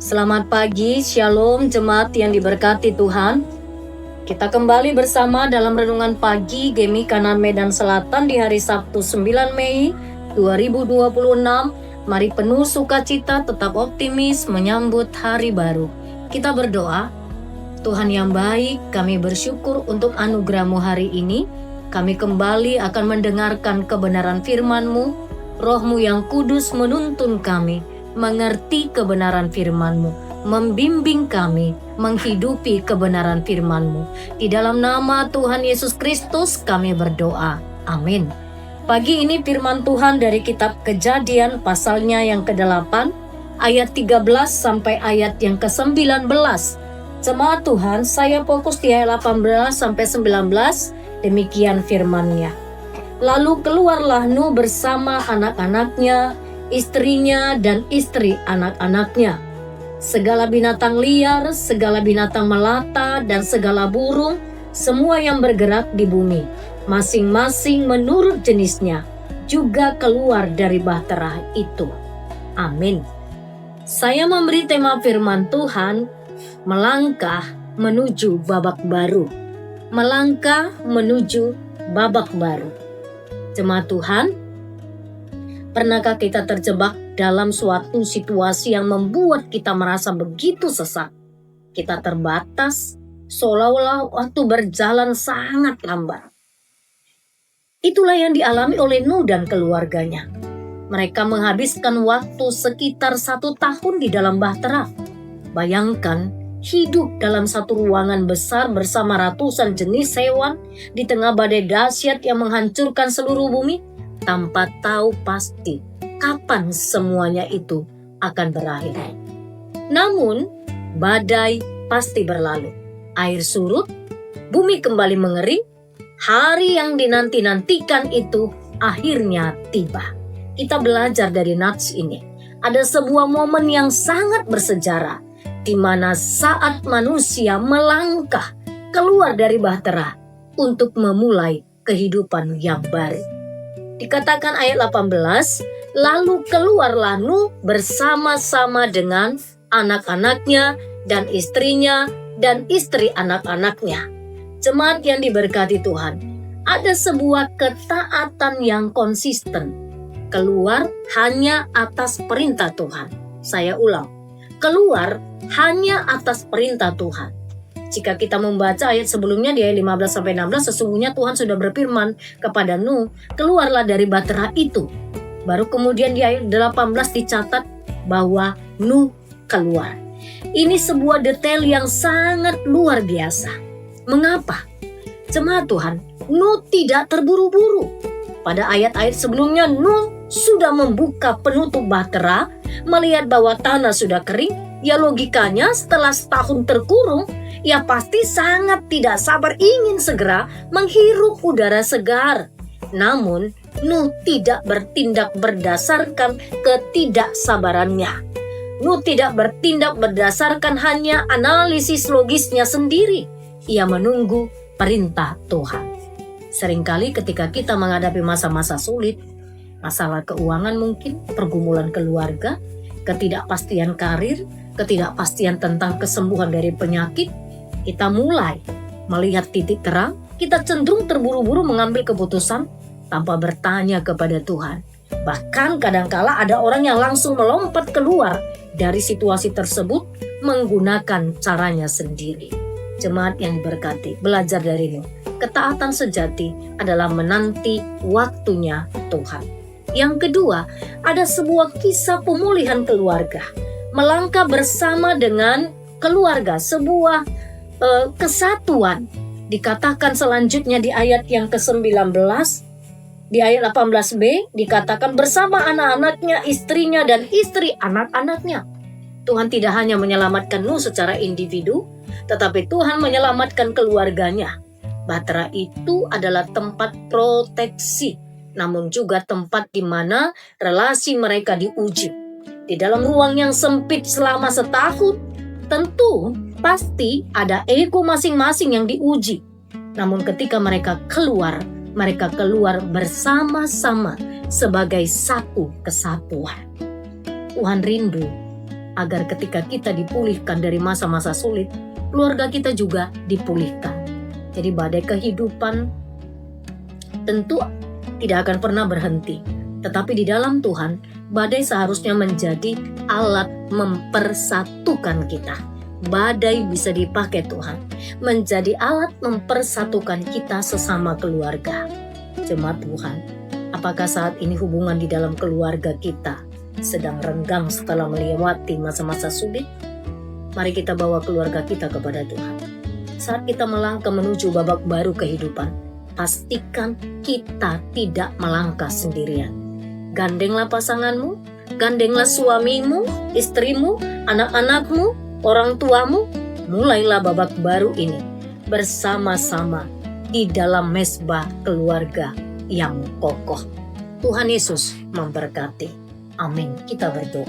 Selamat pagi, Shalom jemaat yang diberkati Tuhan. Kita kembali bersama dalam renungan pagi GEMI Kanan Medan Selatan di hari Sabtu 9 Mei 2026. Mari penuh sukacita, tetap optimis menyambut hari baru. Kita berdoa. Tuhan yang baik, kami bersyukur untuk anugerah-Mu hari ini. Kami kembali akan mendengarkan kebenaran firman-Mu. Roh-Mu yang kudus menuntun kami mengerti kebenaran firman-Mu, membimbing kami menghidupi kebenaran firman-Mu. Di dalam nama Tuhan Yesus Kristus kami berdoa. Amin. Pagi ini firman Tuhan dari kitab Kejadian pasalnya yang ke-8, ayat 13 sampai ayat yang ke-19. Jemaat Tuhan, saya fokus di ayat 18 sampai 19, demikian firman-Nya. Lalu keluarlah Nuh bersama anak-anaknya, istrinya dan istri anak-anaknya, segala binatang liar, segala binatang melata dan segala burung, semua yang bergerak di bumi, masing-masing menurut jenisnya, juga keluar dari bahtera itu. Amin. Saya memberi tema firman Tuhan, melangkah menuju babak baru. Melangkah menuju babak baru. Jemaat Tuhan, pernahkah kita terjebak dalam suatu situasi yang membuat kita merasa begitu sesak? Kita terbatas, seolah-olah waktu berjalan sangat lambat. Itulah yang dialami oleh Nuh dan keluarganya. Mereka menghabiskan waktu sekitar 1 tahun di dalam bahtera. Bayangkan, hidup dalam satu ruangan besar bersama ratusan jenis hewan di tengah badai dahsyat yang menghancurkan seluruh bumi, tanpa tahu pasti kapan semuanya itu akan berakhir. Namun, badai pasti berlalu. Air surut, bumi kembali mengering, hari yang dinanti-nantikan itu akhirnya tiba. Kita belajar dari nats ini. Ada sebuah momen yang sangat bersejarah, di mana saat manusia melangkah keluar dari bahtera untuk memulai kehidupan yang baru. Dikatakan ayat 18, lalu keluarlah Nuh bersama-sama dengan anak-anaknya dan istrinya dan istri anak-anaknya. Jemaat yang diberkati Tuhan, ada sebuah ketaatan yang konsisten. Keluar hanya atas perintah Tuhan. Saya ulang, keluar hanya atas perintah Tuhan. Jika kita membaca ayat sebelumnya di ayat 15-16, sesungguhnya Tuhan sudah berfirman kepada Nuh, keluarlah dari bahtera itu. Baru kemudian di ayat 18 dicatat bahwa Nuh keluar. Ini sebuah detail yang sangat luar biasa. Mengapa? Jemaat Tuhan, Nuh tidak terburu-buru. Pada ayat-ayat sebelumnya, Nuh sudah membuka penutup bahtera, melihat bahwa tanah sudah kering. Ya logikanya setelah setahun terkurung, ia pasti sangat tidak sabar ingin segera menghirup udara segar. Namun, Nuh tidak bertindak berdasarkan ketidaksabarannya. Nuh tidak bertindak berdasarkan hanya analisis logisnya sendiri. Ia menunggu perintah Tuhan. Seringkali ketika kita menghadapi masa-masa sulit, masalah keuangan mungkin, pergumulan keluarga, ketidakpastian karir, ketidakpastian tentang kesembuhan dari penyakit, kita mulai melihat titik terang, kita cenderung terburu-buru mengambil keputusan tanpa bertanya kepada Tuhan. Bahkan kadangkala ada orang yang langsung melompat keluar dari situasi tersebut menggunakan caranya sendiri. Jemaat yang diberkati, belajar dari ini. Ketaatan sejati adalah menanti waktunya Tuhan. Yang kedua, ada sebuah kisah pemulihan keluarga. Melangkah bersama dengan keluarga, sebuah kesatuan. Dikatakan selanjutnya di ayat yang ke-19, di ayat 18b dikatakan bersama anak-anaknya, istrinya dan istri anak-anaknya. Tuhan tidak hanya menyelamatkan Nuh secara individu, tetapi Tuhan menyelamatkan keluarganya. Bahtera itu adalah tempat proteksi, namun juga tempat di mana relasi mereka diuji. Di dalam ruang yang sempit selama setahun, tentu pasti ada ego masing-masing yang diuji. Namun ketika mereka keluar bersama-sama sebagai satu kesatuan. Tuhan rindu agar ketika kita dipulihkan dari masa-masa sulit, keluarga kita juga dipulihkan. Jadi badai kehidupan tentu tidak akan pernah berhenti. Tetapi di dalam Tuhan, badai seharusnya menjadi alat mempersatukan kita. Badai bisa dipakai Tuhan menjadi alat mempersatukan kita sesama keluarga. Jemaat Tuhan, apakah saat ini hubungan di dalam keluarga kita sedang renggang setelah melewati masa-masa sulit? Mari kita bawa keluarga kita kepada Tuhan. Saat kita melangkah menuju babak baru kehidupan, pastikan kita tidak melangkah sendirian. Gandenglah pasanganmu, gandenglah suamimu, istrimu, anak-anakmu, orang tuamu. Mulailah babak baru ini bersama-sama di dalam mezbah keluarga yang kokoh. Tuhan Yesus memberkati. Amin. Kita berdoa.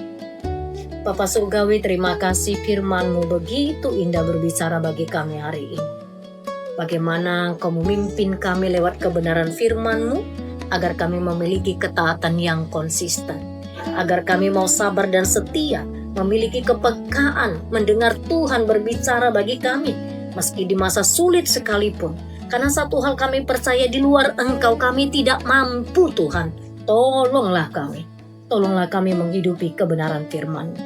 Bapa Surgawi, terima kasih firman-Mu begitu indah berbicara bagi kami hari ini. Bagaimana Engkau memimpin kami lewat kebenaran firman-Mu, agar kami memiliki ketaatan yang konsisten, agar kami mau sabar dan setia, memiliki kepekaan, mendengar Tuhan berbicara bagi kami, meski di masa sulit sekalipun. Karena satu hal kami percaya, di luar Engkau kami tidak mampu Tuhan. Tolonglah kami menghidupi kebenaran firman-Mu.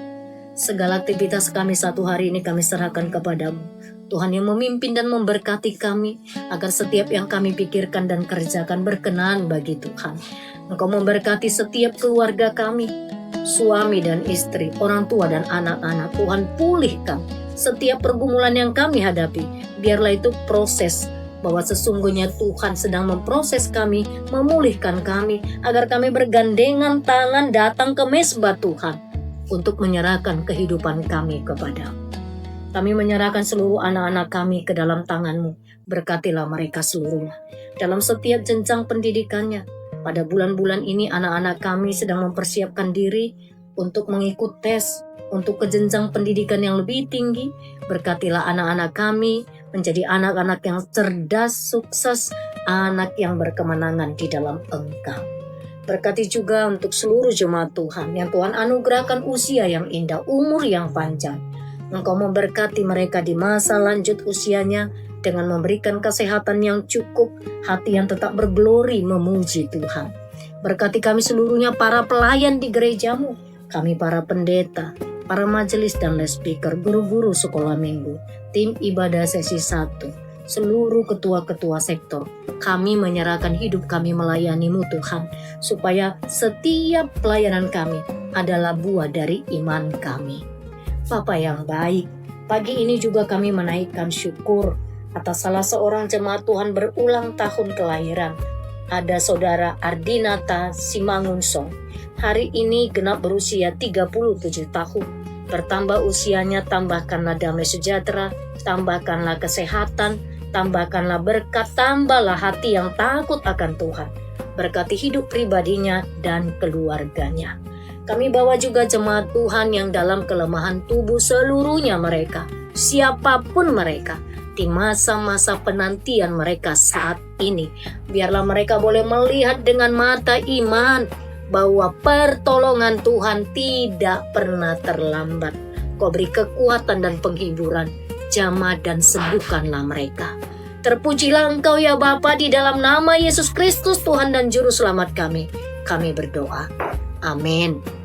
Segala aktivitas kami satu hari ini kami serahkan kepadamu. Tuhan yang memimpin dan memberkati kami, agar setiap yang kami pikirkan dan kerjakan berkenan bagi Tuhan. Engkau memberkati setiap keluarga kami, suami dan istri, orang tua dan anak-anak. Tuhan pulihkan setiap pergumulan yang kami hadapi. Biarlah itu proses, bahwa sesungguhnya Tuhan sedang memproses kami, memulihkan kami, agar kami bergandengan tangan datang ke mezbah Tuhan untuk menyerahkan kehidupan kami kepada-Mu. Kami menyerahkan seluruh anak-anak kami ke dalam tangan-Mu. Berkatilah mereka seluruhnya dalam setiap jenjang pendidikannya. Pada bulan-bulan ini anak-anak kami sedang mempersiapkan diri untuk mengikut tes, untuk ke jenjang pendidikan yang lebih tinggi. Berkatilah anak-anak kami menjadi anak-anak yang cerdas, sukses, anak yang berkemenangan di dalam Engkau. Berkati juga untuk seluruh jemaat Tuhan yang Tuhan anugerahkan usia yang indah, umur yang panjang. Engkau memberkati mereka di masa lanjut usianya dengan memberikan kesehatan yang cukup, hati yang tetap berglori memuji Tuhan. Berkati kami seluruhnya, para pelayan di gereja-Mu, kami para pendeta, para majelis dan les speaker, guru-guru sekolah minggu, tim ibadah sesi 1, seluruh ketua-ketua sektor. Kami menyerahkan hidup kami melayani-Mu Tuhan, supaya setiap pelayanan kami adalah buah dari iman kami. Bapa yang baik, pagi ini juga kami menaikkan syukur atas salah seorang jemaat Tuhan berulang tahun kelahiran. Ada saudara Ardinata Simangunsong. Hari ini genap berusia 37 tahun. Bertambah usianya, tambahkanlah damai sejahtera, tambahkanlah kesehatan, tambahkanlah berkat, tambahlah hati yang takut akan Tuhan. Berkati hidup pribadinya dan keluarganya. Kami bawa juga jemaat Tuhan yang dalam kelemahan tubuh seluruhnya mereka, siapapun mereka, di masa-masa penantian mereka saat ini. Biarlah mereka boleh melihat dengan mata iman bahwa pertolongan Tuhan tidak pernah terlambat. Kau beri kekuatan dan penghiburan, jamah dan sembuhkanlah mereka. Terpujilah Engkau ya Bapa, di dalam nama Yesus Kristus Tuhan dan Juru Selamat kami berdoa. Amin.